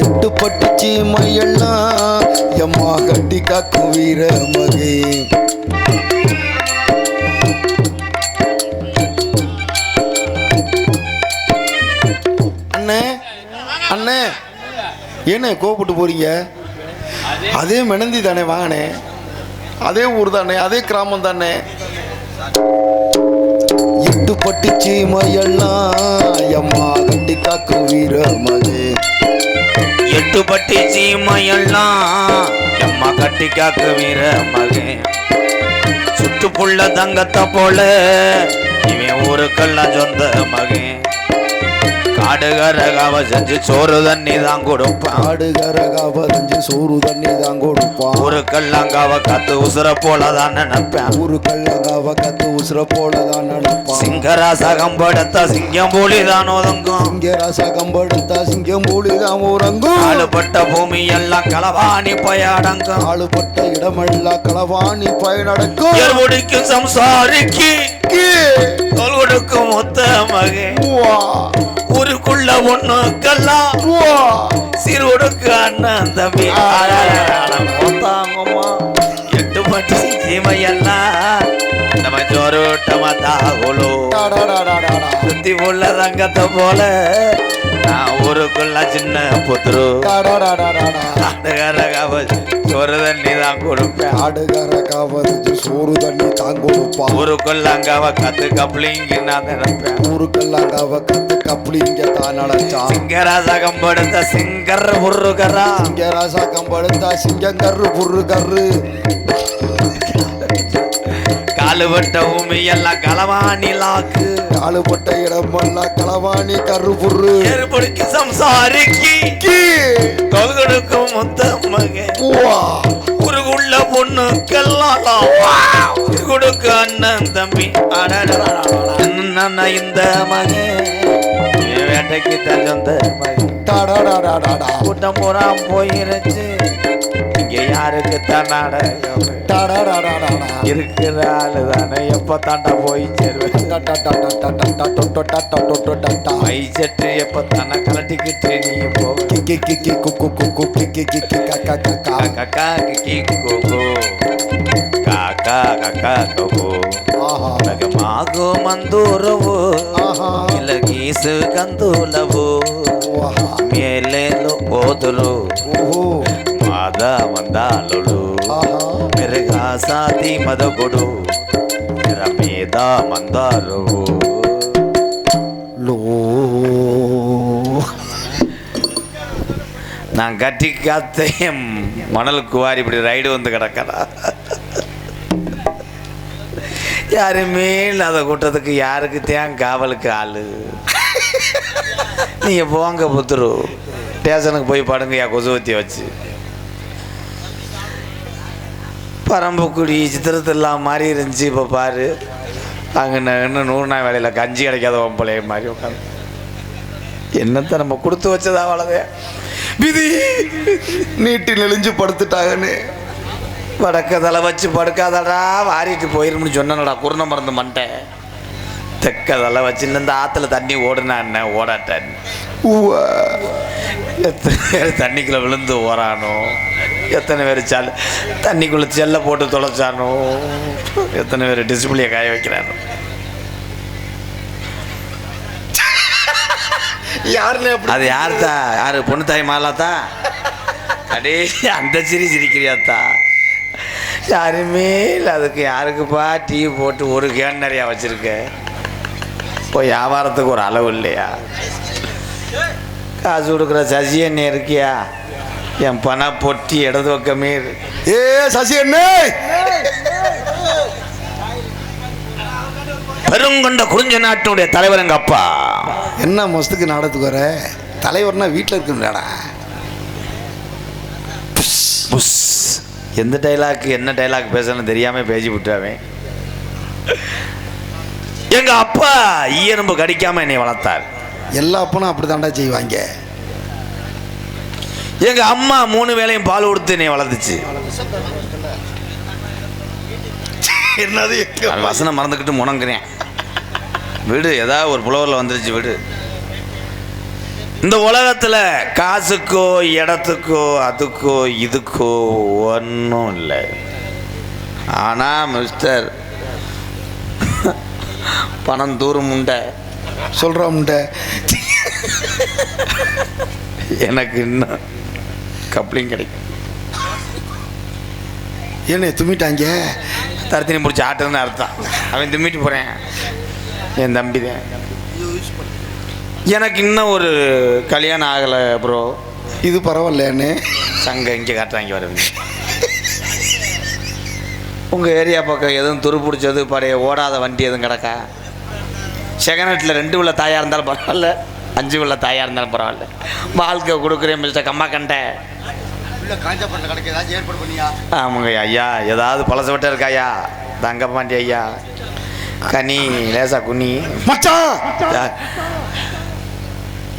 எட்டு பட்டுச்சி மையெல்லாம் எம்மா கட்டி காக்கும் வீர மகே. அண்ணே அண்ணே ஏண்ணே கோப்பிட்டு போறீங்க? அதே மெனந்தி தானே, வாங்கண்ணே. அதே ஊர் தானே, அதே கிராமம் தானே. எட்டு பட்டுச்சி மையெல்லாம் எம்மா கட்டி காக்கும் வீர மகே. எட்டு பட்டி சீமையெல்லாம் எம்மா கட்டி காக்கு வீர மகன். சுட்டுப்புள்ள தங்கத்தை போல இவன் ஊருக்கெல்லாம் சொந்த மகன். காடுகரகாவ செஞ்சு சோறு தண்ணி தான் கொடுப்பான். காடுகரகாவ செஞ்சு சோறு தண்ணி தான் கொடுப்பான். ஊருக்கெல்லாம் காவ கத்து உசுர போலதான் நினைப்பேன். ஊருக்கெல்லாம் காவ கத்து உசுர போலதான் நினைப்பான். சிங்கராசா கம்படுத்தா சிங்கம் போலி தான் ஒதுங்கும். சிங்கராசா கம்படுத்தா சிங்கம் போலி தான் உறங்கும். ஆளுப்பட்ட பூமி எல்லாம் களவாணி பயடங்கும். ஆளுப்பட்ட இடமெல்லாம் களவாணி பயனடக்கும். எருமுடிக்கும் சம்சாரிக்கு தோல் கொடுக்கும் மொத்த மகன். ஊருக்குள்ள ஒண்ணுக்கெல்லாம் சிறுவனுக்கு அண்ணன் தம்பி. எட்டு பட்டி சீமையெல்லாம் நம்ம சோறுட்டமா தாகுலோ. சுத்தி உள்ள தங்கத்தை போல நான் ஊருக்குள்ள சின்ன புத்துரு. சோறு தண்ணி தான் கொடுப்பேன். ஆடுகாரகாவது சோறு தண்ணி தான் கொடுப்பான். ஊருக்குள்ள அங்காவ கத்து கப்ளிங்க நான் நினைப்பேன். ஊருக்குள்ள அங்காவ கத்து கப்ளிங்க தான் நினைச்சான். சிங்கராசா கம்படுத்த சிங்கர் புருகரா. சிங்கராசா கம்படுத்தா சிங்கங்கரு புருகரு. காலுபட்ட பூமி எல்லாம் களவாணி லாக்கு. காலுபட்ட இடமெல்லாம் களவாணி கரு புரு. எருபடிக்கு சம்சாரிக்கு தொகுடுக்கும் மொத்த மகன். ஊருக்குள்ள பொண்ணுக்கெல்லாம் கொடுக்க அண்ணன் தம்பி. இந்த மகன் வேட்டைக்கு தகுந்த மகன். கூட்டம் பூரா போயிருச்சு. இங்க யாருக்கு தான் நாடகம் இருக்கிற ஆளு தானே எப்ப தாண்டா போய் சேருவேன். சட்டு எப்ப தானே கலட்டிக்கிட்டு நீங்க మాగో మందూరవు ఇలగీసు కందులవు మేలేలు ఓదులు మాద మందాలు మెరుగా సాతి మదగుడు మీద మందారు. நான் கட்டி காத்தையும் மணல் குவாரி இப்படி ரைடு வந்து கிடக்கடா. யாருமே இல்லாத கூட்டத்துக்கு யாருக்கு தேன் காவலுக்கு ஆளு. நீங்க போங்க புத்துரு ஸ்டேஷனுக்கு போய் படுங்கயா கொசுவத்தி வச்சு. பரம்புக்குடி சித்திரத்தெல்லாம் மாறி இருந்துச்சு. இப்போ பாரு அங்கே இன்னும் 100 நாள் வேலையில் கஞ்சி கிடைக்காத ஒம்பளைய மாதிரி உட்காந்து என்னத்தை நம்ம கொடுத்து வச்சதா அவ்வளோதே. விதி நீட்டி நெளிஞ்சு படுத்துட்டாங்கன்னு வடக்க தலை வச்சு படுக்காதடா வாரிட்டு போயிரும்னு சொன்னடா. குருணை மறந்து மண்டேன். தெக்க தலை வச்சு இந்த ஆற்றுல தண்ணி ஓடுனா என்ன ஓடாட்டான். எத்தனை பேர் தண்ணிக்குள்ளே விழுந்து ஓரானோ. எத்தனை பேர் தண்ணிக்குள்ளே செல்ல போட்டு தொலைச்சானோ. எத்தனை பேர் டிஸ்பிளே காய வைக்கிறானோ. யாருன்னு அது யாருத்தா? யாரு? பொண்ணு தாய் மாலாத்தா? அடே அந்த சிரிக்கிறியாத்தா? யாருமே இல்லை. அதுக்கு யாருக்குப்பா டீ போட்டு ஒரு கேன் நிறையா வச்சுருக்க? போய் வியாபாரத்துக்கு ஒரு அளவு இல்லையா? காசு கொடுக்குற சசி என்ன இருக்கியா? என் பண பொட்டி இடது பக்கமே. ஏ சசி அண்ணே, பெருங்கொண்ட குறிஞ்ச நாட்டினுடைய தலைவர் எங்க அப்பா. என்ன மஸ்துக்கு நாடத்துக்கு வர? தலைவர்னா வீட்டில் இருக்குடாடா. எந்த டைலாக் என்ன டைலாக் பேசணும்னு தெரியாமல் பேசி விட்டுருவேன். எங்க அப்பா ஈயரும்பு கடிக்காம என்னை வளர்த்தார். எல்லா அப்பனும் அப்படி தாண்டா செய்வாங்க. எங்க அம்மா 3 வேளையும் பால் கொடுத்து என்னை வளர்த்துச்சு. என்னது வசனம் மறந்துக்கிட்டு முணங்குறேன். விடு, ஏதாவது ஒரு புலவரில் வந்துருச்சு விடு. இந்த உலகத்தில் காசுக்கோ இடத்துக்கோ அதுக்கோ இதுக்கோ ஒன்றும் இல்லை. ஆனால் மிஸ்டர் பணம் தூரம் உண்டை சொல்கிறோம் உண்டை எனக்கு இன்னும் கப்ளிங் கிடைக்கும். ஏன்னு தும்மிட்டாங்க தரத்தினி பிடிச்சி ஆட்டுன்னு அர்த்தம். அவன் தும்மிட்டு போகிறேன். என் தம்பி தான். எனக்கு இன்னும் ஒரு கல்யாணம் ஆகலை ப்ரோ. இது பரவாயில்லன்னு சங்கம் இங்கே காட்டுறாங்க வருவீங்க. உங்கள் ஏரியா பக்கம் எதுவும் துரு பிடிச்சது பழைய ஓடாத வண்டி எதுவும் கிடக்கா? செகண்ட் ஹேண்டில் 2 உள்ள தாயாக இருந்தாலும் பரவாயில்ல, 5 உள்ள தாயாக இருந்தாலும் பரவாயில்ல. வாழ்க்கை கொடுக்குறேன் மிஸ்டர் கம்மா கண்டை. ஆமாங்க ஐயா, ஏதாவது பழச விட்ட இருக்காயா? தங்கப்பாண்டி ஐயா, கனி லேசா குனி மச்சான்.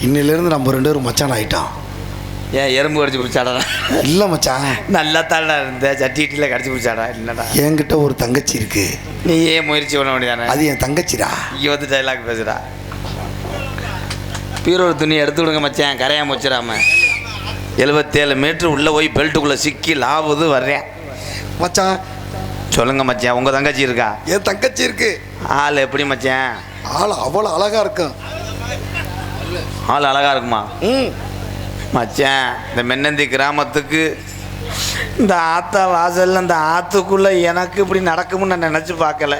இன்னிலேருந்து நம்ம 2 பேரும் மச்சான் ஆகிட்டோம். ஏன் எறும்பு கடிச்சு பிடிச்சாடா? இல்லை மச்சான், நல்லா தாடா இருந்த சட்டிட்டியில் கடிச்சு பிடிச்சாடா? இல்லைடா, என்கிட்ட ஒரு தங்கச்சி இருக்கு. நீ ஏன் முயற்சி பண்ண வேண்டியதானே? அது என் தங்கச்சிடா. இங்கே வந்து டைலாக் பேசுடா. பீரோட துணி எடுத்து விடுங்க மச்சான், கரையாம வச்சிடாம. 77 மீட்ரு உள்ளே போய் பெல்ட்டுக்குள்ளே சிக்கி லாவுது வர்றேன் மச்சான். சொல்லுங்க மச்சான், உங்கள் தங்கச்சி இருக்கா? என் தங்கச்சி இருக்கு. ஆள் எப்படி மச்சான்? ஆள் அவ்வளோ அழகா இருக்கும். ஆள் அழகா இருக்குமா? ம். மச்சான், இந்த மென்னந்தி கிராமத்துக்கு இந்த ஆத்தா வாசல்ல இந்த ஆற்றுக்குள்ளே எனக்கு இப்படி நடக்கும்னு நான் நினச்சி பார்க்கல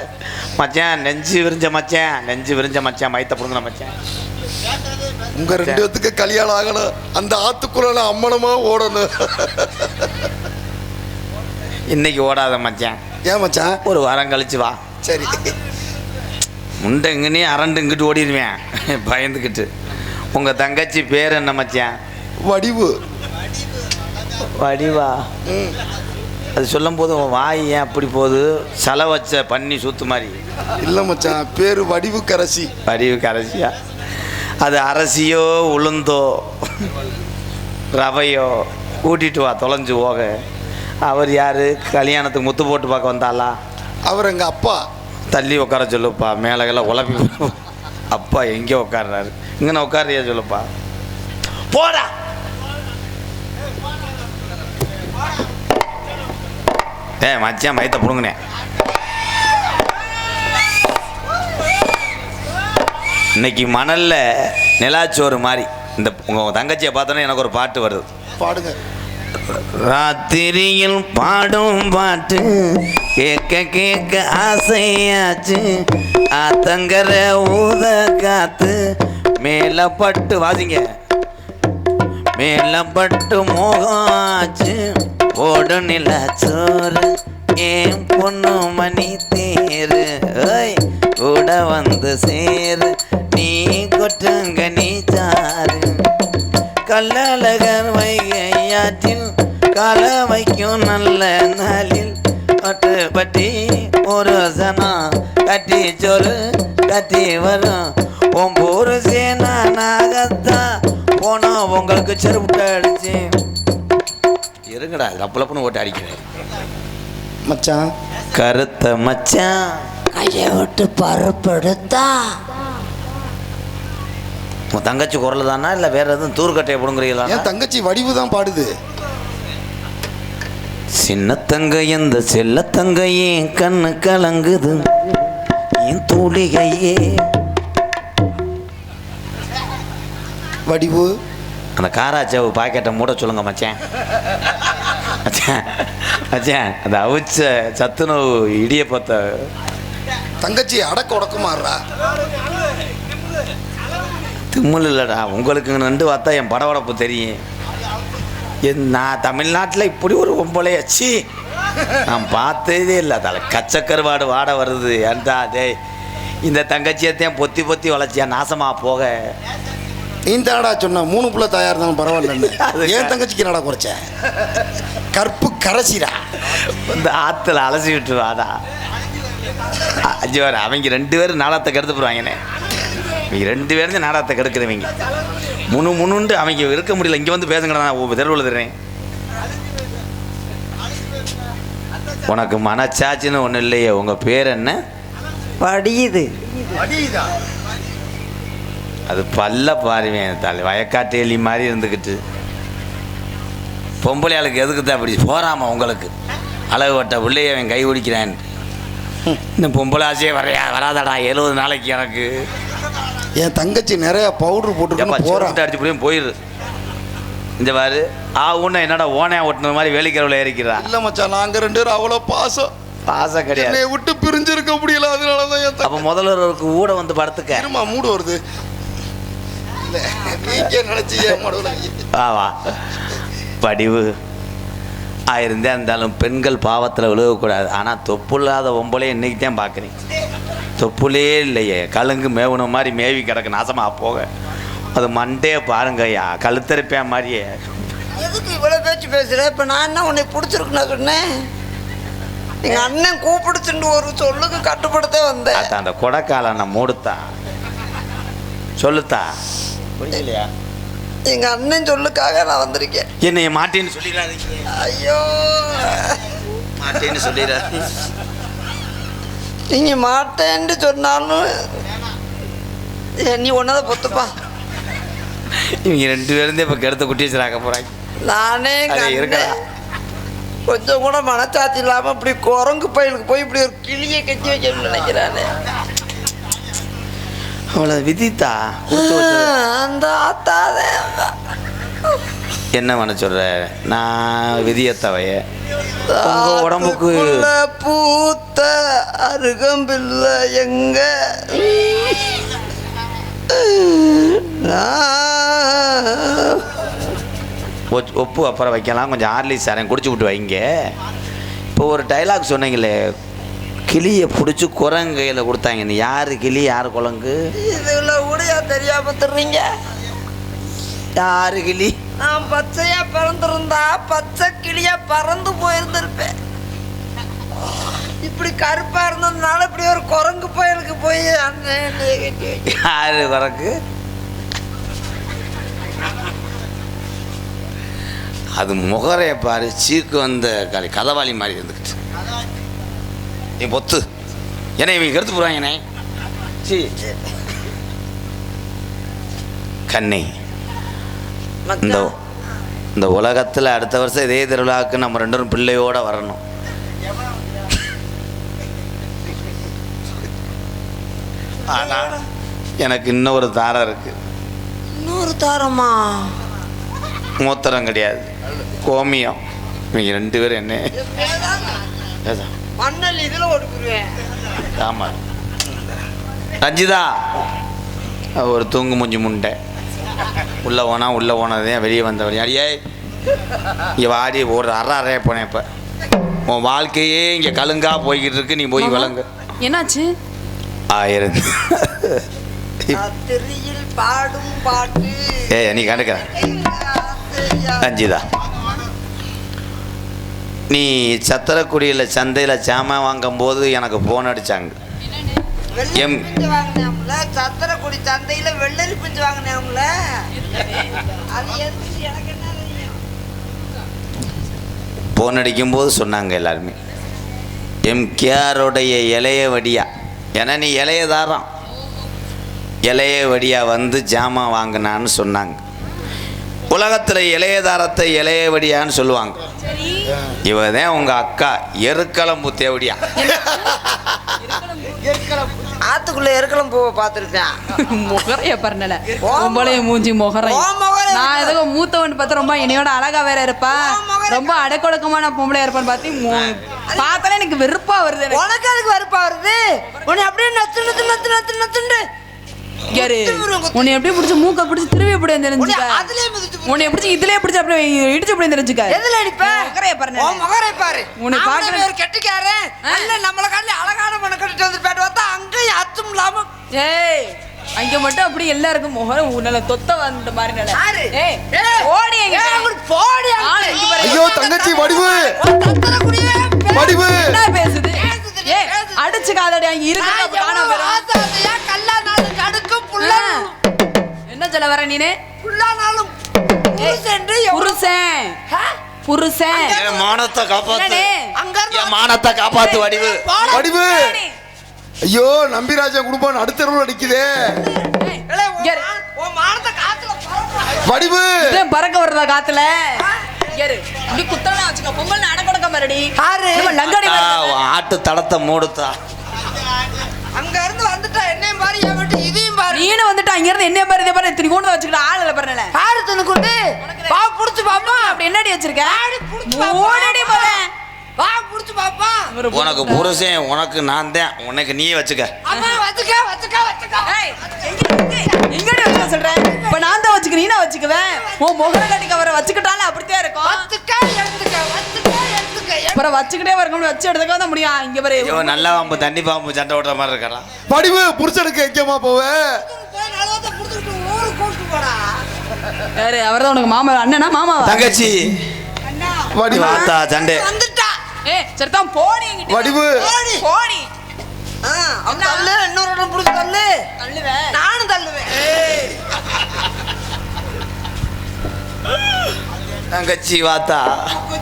மச்சான். நெஞ்சு விரிஞ்ச மச்சான், நெஞ்சு விரிஞ்ச மச்சான், மயத்தை பிடுங்கின மச்சான். உங்க 2 பேத்துக்கு கல்யாணம் ஆகணும். அந்த ஆத்துக்குள்ள அம்மனமா ஓடணும். இன்னைக்கு ஓடாத மச்சான். ஏன் மச்சான்? ஒரு வாரம் கழிச்சு வா. சரி. முண்டை இங்கனே அரண்டு இங்கிட்டு ஓடிடுவேன் பயந்துக்கிட்டு. உங்கள் தங்கச்சி பேர் என்ன மச்சான்? வடிவு. வடிவா? அது சொல்லும் போது உன் வாய் ஏன் அப்படி போகுது? சலை வச்ச பண்ணி சூத்து மாதிரி. இல்லை மச்சான், பேரு வடிவு கரசி. வடிவுக்கு அரசியா? அது அரசியோ உளுந்தோ ரவையோ கூட்டிட்டு வா, தொலைஞ்சு போக. அவர் யார்? கல்யாணத்துக்கு முத்து போட்டு பார்க்க வந்தாளா? அவர் எங்கள் அப்பா. தள்ளி உட்கார சொல்லுப்பா, மேலகெல்லாம் உழப்பி. அப்பா எங்கே உட்கார்றாரு? இங்கே உட்காரியா சொல்லுப்பா. போடா. மச்சான் மயத்தை பிடுங்கினேன். இன்னைக்கு மணல்ல நிலாச்சோறு மாதிரி. இந்த உங்கள் தங்கச்சியை பார்த்தோன்னே எனக்கு ஒரு பாட்டு வருது. பாடுங்க. ராத்திரியில் பாடும் பாட்டு கேட்க கேட்க ஆசையாச்சு. ஆத்தங்கர ஊத காத்து மேல பட்டு வாசிங்க. மேல பட்டு மோகாச்சு ஓடு நிலாச்சோறு ஏன் பொண்ணு மணி தேரு கூட வந்து சேரு நீ கொட்டுங்க நீ சாரு. கல்லழகர் வைகையாற்றில் கால வைக்கும் நல்ல நாளில் பட்டுப்பட்டி ஒரு சனம் கட்டி சொரு கட்டி வரும். ஒம்பூரு சேனா நாகத்தான் போனோம் உங்களுக்கு செருப்புட்ட அடிச்சு. இருங்கடா, லப்புலப்புன்னு ஓட்டு அடிக்கிறேன் மச்சான். கருத்த மச்சான் கையை விட்டு பருப்படுத்தா. உன் தங்கச்சி குரல் தானா இல்லை வேற எதுவும் தூர்கட்டையை பிடுங்குறீங்களா? என் தங்கச்சி வடிவு தான் பாடுது. சின்ன தங்க எந்த செல்ல தங்கையே கண்ணு கலங்குது என் தூளிகையே. வடிவு. அந்த காராச்சாவு பாக்கெட்டை மூட சொல்லுங்க மச்சான். மச்சான் மச்சான், அந்த அவிச்ச சத்துணவு இடியப்பத்த தங்கச்சி அடக்க உடக்குமாறா. திம்மல் இல்லைடா உங்களுக்கு. 2 வார்த்தை என் படவடப்பு தெரியும். நான் தமிழ்நாட்டில் இப்படி ஒரு பொம்பளையாச்சு நான் பார்த்ததே இல்லை. தலை கச்சக்கருவாடு வாட வருது. ஏன்டா டே, இந்த தங்கச்சியத்தையும் பொத்தி பொத்தி வளர்ச்சியா நாசமாக போக. நீந்தாடா சொன்ன 3 புள்ள தாயா இருந்தாலும் பரவாயில்ல. ஏன் தங்கச்சிக்கு என்னடா குறைச்ச? கற்பு கரசிடா. இந்த ஆற்றுல அலசி விட்டு வாடா. அஞ்சு பேர் அவங்க 2 பேரும் நாடகத்தை கெடுத்து போடுவாங்கண்ணே. இவங்க 2 பேரும் நாடகத்தை கெடுக்கிறவங்க. முணுண்டு அவங்க இருக்க முடியல. இங்கே வந்து பேசுங்கடா, நான் தெருவில் தர்றேன். உனக்கு மனச்சாச்சின்னு ஒன்றும் இல்லையே. உங்கள் பேர் என்ன? படியுது. அது பல்ல பாருவேன் தலை வயக்காட்டு எலி மாதிரி இருந்துக்கிட்டு பொம்பளை ஆளுக்கு எதுக்கு தான் அப்படி போறாமா உங்களுக்கு அழகு வட்ட பிள்ளைய அவன் கை பிடிக்கிறான். இந்த பொம்பளை ஆசையே வராதடா 70 நாளைக்கு எனக்கு என் தங்கச்சி நிறைய பவுடர் போட்டு போறான் அடிச்சு போய் போயிரு. இந்த பாரு ஊன்னா என்னடா ஓனையா ஓட்டுன மாதிரி வேலைக்கிறவளை ஏறிக்கிறா. இல்ல மச்சான் நாங்க 2 பேரும் அவ்வளோ பாசம் கிடையாது. என்னை விட்டு பிரிஞ்சிருக்க முடியல. அதனாலதான் என் அப்ப முதல்வருக்கு ஊட வந்து படுத்துக்க இருமா மூடு வருது. நீங்க நினைச்சீங்க வா படிவு ஆயிருந்தே இருந்தாலும் பெண்கள் பாவத்தில் விழுகக்கூடாது. ஆனால் தொப்புள்ளாத ஒம்பளே இன்னைக்கு தான் பார்க்குறேன். தொப்புலே இல்லையே கழுங்கு மேவுன மாதிரி மேவி கிடக்கு நாசமாக போக. அது மண்டே பாருங்கய்யா கழுத்தரிப்பேன் மாதிரியே. எதுக்கு இவ்வளோ பேச்சு பேசுகிற? இப்போ நான் என்ன உன்னை பிடிச்சிருக்குன்னு சொன்னேன். எங்கள் அண்ணன் கூப்பிடுச்சுட்டு ஒரு சொல்லுக்கு கட்டுப்படுத்த வந்தேன். அதான் அந்த கொடைக்கால நான் மூடுத்தா சொல்லுத்தா புரியலையா? எங்கள் அண்ணன் சொல்லுக்காக நான் வந்திருக்கேன். என்னைய மாட்டேன்னு சொல்லிடாதீங்க. ஐயோ மாட்டேன்னு சொல்லிடாதீங்க. நீங்கள் மாட்டேன்னு சொன்னாலும் நீ ஒன்றதை பொத்துப்பா. இவங்க 2 பேருந்தே இப்போ கெடுத்த குட்டியச்சராக்க போகிறாங்க. நானே இருக்கா கொஞ்சம் கூட மனச்சாட்சி இல்லாமல் இப்படி குரங்கு பயிலுக்கு போய் இப்படி ஒரு கிளியை கட்டி வைக்கணும்னு நினைக்கிறானே. அவ்வளோ விதித்தா அந்த ஆத்தாதே. என்ன பண்ண சொல்ற? நான் விதியத்தவைய உங்க உடம்புக்கு பூத்த அருகம்பில்ல எங்க ஒப்பு அப்புறம் வைக்கலாம். கொஞ்சம் ஆர்லிஸ் சாரன் குடிச்சு விட்டு வைங்க. இப்போ ஒரு டைலாக் சொன்னீங்களே கிளியை பிடிச்சி குரங்கையில் கொடுத்தாங்க. நீ யார் கிளி யார் குரங்கு? இதுல உடையா தெரியாம தர்றீங்க. யாரு கிளி? நான் பச்சையா பறந்துருந்தா பச்சை கிளியா பறந்து போயிருந்திருப்பேன். இப்படி கருப்பா இருந்ததுனால இப்படி ஒரு குரங்கு பயலுக்கு போய் யாரு குரங்கு? அது முகரைய பாரு சீக்கு வந்த கதவாளி மாதிரி இருந்துக்கிட்டு. நீ பொத்து ஏன்னா இவங்க எடுத்து போடுவாங்கண்ணே. கண்ணை இந்த உலகத்தில் அடுத்த வருஷம் இதே திருவிழாவுக்கு நம்ம 2 பேரும் பிள்ளையோட வரணும். ஆனா எனக்கு இன்னொரு தாரம் இருக்கு. இன்னொரு தாரமா? மூத்திரம் கிடையாது கோமியம். இவங்க 2 பேரும் என்ன மண்ணல் இதுல ஓடுவேன். ஆமா ரஞ்சிதா ஒரு தூங்கு மூஞ்சி முண்டை உள்ள போனதே வெளியே வந்தவர். அடியே இங்கே வாடி ஒரு அறைய போனேன். இப்போ உன் வாழ்க்கையே இங்கே கலுங்கா போய்கிட்டு இருக்கு. நீ போய் விளங்கு. என்னாச்சு? 1000 பாடும் பாட்டு. நீ கண்டுக்க ரஞ்சிதா. நீ சத்திரக்குடியில் சந்தையில் சாமான் வாங்கும் போது எனக்கு ஃபோன் அடித்தாங்க. சத்திரக்குடி சந்தையில வெள்ளரி பிஞ்சு வாங்கினேன்ல. ஃபோன் அடிக்கும்போது சொன்னாங்க எல்லாருமே எம்கேஆருடைய இளைய வடியா. ஏன்னா நீ இளைய தாரம் இளைய வடியா வந்து ஜாமான் வாங்கினான்னு சொன்னாங்க. உலகத்தில் இளையதாரத்தை இளைய வடியான்னு சொல்லுவாங்க. இவதான் உங்க அக்கா எருக்களம்பூ தேவடியா. ஆத்துக்குள்ள எருக்களம் பூவை பார்த்துருக்கேன். முகரைய பரனல பொம்பளைய மூஞ்சி முகரை. நான் எதுக்கு மூத்தவன் பார்த்து ரொம்ப என்னையோட அழகா வேற இருப்பா. ரொம்ப அடக்கொடுக்கமான பொம்பளையா இருப்பான்னு பார்த்து பார்த்தாலே எனக்கு வெறுப்பா வருது. உனக்கு அதுக்கு வெறுப்பா வருது? உன்னை அப்படியே நத்து நத்து நத்து நத்து நத்துண்டு உன்னை எப்படி பிடிச்ச மூக்க பிடிச்சி திருவி எப்படி தெரிஞ்சுக்க. உன்னை பிடிச்சி இதுலயே பிடிச்சி அப்படியே இடிச்சு எப்படி தெரிஞ்சுக்க. எதுல அடிப்ப? முகரைய பாரு. முகரை பாரு. உன்னை பார்க்கற ஒரு கெட்டிக்காரன் நல்ல நம்மள கால அழகான மன கட்டிட்டு வந்து பேட் பார்த்தா அங்கேயும் அச்சும் இல்லாம. ஏய் அங்க மட்டும் அப்படி எல்லாருக்கும் முகரை உன்னல தொத்த வந்த மாதிரி நல. ஏய் ஓடி எங்க போடி. ஐயோ தங்கச்சி வடிவு வடிவு என்ன பேசுது? ஏய் அடிச்சு காதடி அங்க இருக்கு காணா பேரு. ஆசாதையா கல்லானாலும் கடுக்கும் புள்ள. என்ன சொல்ல வர நீனே? புள்ளனாலும் புருஷன் புருஷன் என் மானத்தை காப்பாத்து. அங்க என் மானத்தை காப்பாத்து வடிவு. வடிவு ஐயோ நம்பிராஜன் குடும்பம் அடுத்த தெருவில் அடிக்குதே. வடிவு இதான் பறக்க வர்றதா காத்துல ஏறு இப்படி குத்தலாம் வச்சுக்க பொம்பளை அடக்கொடக்க மறுடி ஆறு லங்காடி ஆட்டு தடத்தை மூடுத்தா. அங்க இருந்து வந்துட்டா என்னையும் பாரு என் வீட்டு இதையும் பாரு. நீனு வந்துட்டு அங்க இருந்து என்ன பாரு இதே பாரு இத்தனை கொண்டு வச்சுக்கிட்ட ஆள் இல்ல பாருல ஆறு துணுக்குண்டு வா புடிச்சு பாப்பா. அப்படி என்னடி வச்சிருக்க புடிச்சு பாப்பா. ஓடடி போல வா புடிச்சு பாப்பா. உனக்கு புருஷன் உனக்கு நான் தான். உனக்கு நீயே வச்சுக்க. அப்பா வச்சுக்க வச்சுக்க வச்சுக்க. ஏய் எங்கடி வச்சுக்க சொல்றேன் இப்ப நான் தான் வச்சுக்க நீ நான் வச்சுக்குவேன் உன் முகர கட்டிக்க வர வச்சுக்கிட்டாலும் அப்படித்தான் இருக்கும் வச்சுக்க எடுத்துக்க வச்சுக்க எடுத்துக்க. அப்புறம் வச்சுக்கிட்டே வரணும் வச்சு எடுத்துக்க தான் முடியும் இங்க பாரு ஐயோ நல்ல பாம்பு தண்ணி பாம்பு சண்டை ஓடுற மாதிரி இருக்கலாம். வடிவு புருஷனுக்கு எங்கேம்மா போவ? போய் நலவத்தை புடிச்சிட்டு ஊருக்கு கூட்டிட்டு போடா. யாரு அவர்தான் உனக்கு மாமா அண்ணனா மாமாவா தங்கச்சி அண்ணா வடிவு வாத்தா சண்டை. வந்துட்டா. ஏய் சரிதான் போடி என்கிட்ட. வடிவு போடி. போடி அவன் தள்ளு இன்னொரு இடம் புடிச்சு தள்ளு. தள்ளுவேன் நானும் தள்ளுவேன். தங்கச்சி வாத்தா